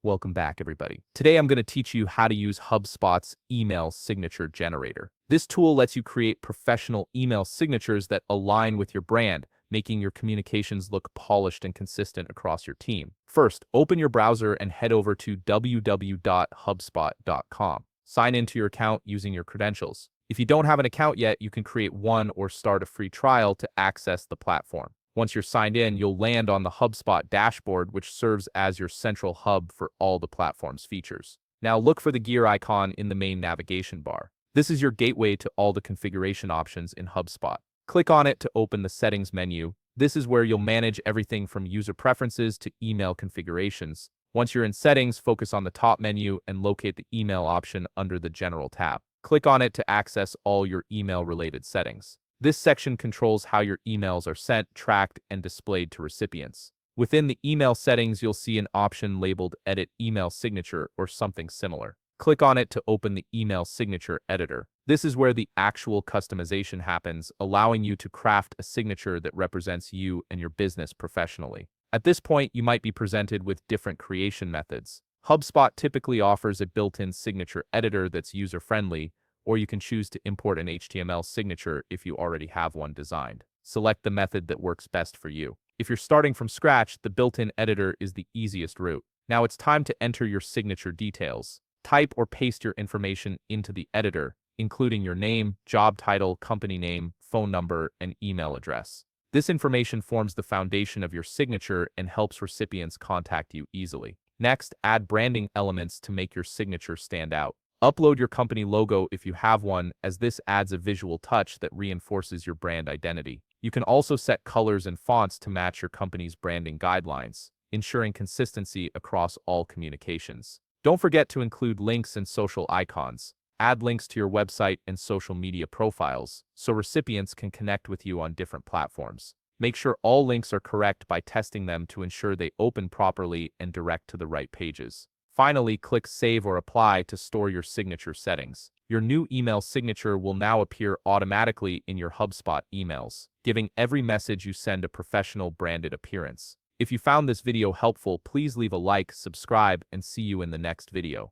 Welcome back, everybody. Today I'm going to teach you how to use HubSpot's email signature generator. This tool lets you create professional email signatures that align with your brand, making your communications look polished and consistent across your team. First, open your browser and head over to www.hubspot.com. Sign into your account using your credentials. If you don't have an account yet, you can create one or start a free trial to access the platform. Once you're signed in, you'll land on the HubSpot dashboard, which serves as your central hub for all the platform's features. Now look for the gear icon in the main navigation bar. This is your gateway to all the configuration options in HubSpot. Click on it to open the settings menu. This is where you'll manage everything from user preferences to email configurations. Once you're in settings, focus on the top menu and locate the email option under the general tab. Click on it to access all your email-related settings. This section controls how your emails are sent, tracked, and displayed to recipients. Within the email settings, you'll see an option labeled Edit Email Signature or something similar. Click on it to open the email signature editor. This is where the actual customization happens, allowing you to craft a signature that represents you and your business professionally. At this point, you might be presented with different creation methods. HubSpot typically offers a built-in signature editor that's user-friendly, or you can choose to import an HTML signature if you already have one designed. Select the method that works best for you. If you're starting from scratch, the built-in editor is the easiest route. Now it's time to enter your signature details. Type or paste your information into the editor, including your name, job title, company name, phone number, and email address. This information forms the foundation of your signature and helps recipients contact you easily. Next, add branding elements to make your signature stand out. Upload your company logo if you have one, as this adds a visual touch that reinforces your brand identity. You can also set colors and fonts to match your company's branding guidelines, ensuring consistency across all communications. Don't forget to include links and social icons. Add links to your website and social media profiles so recipients can connect with you on different platforms. Make sure all links are correct by testing them to ensure they open properly and direct to the right pages. Finally, click Save or Apply to store your signature settings. Your new email signature will now appear automatically in your HubSpot emails, giving every message you send a professional branded appearance. If you found this video helpful, please leave a like, subscribe, and see you in the next video.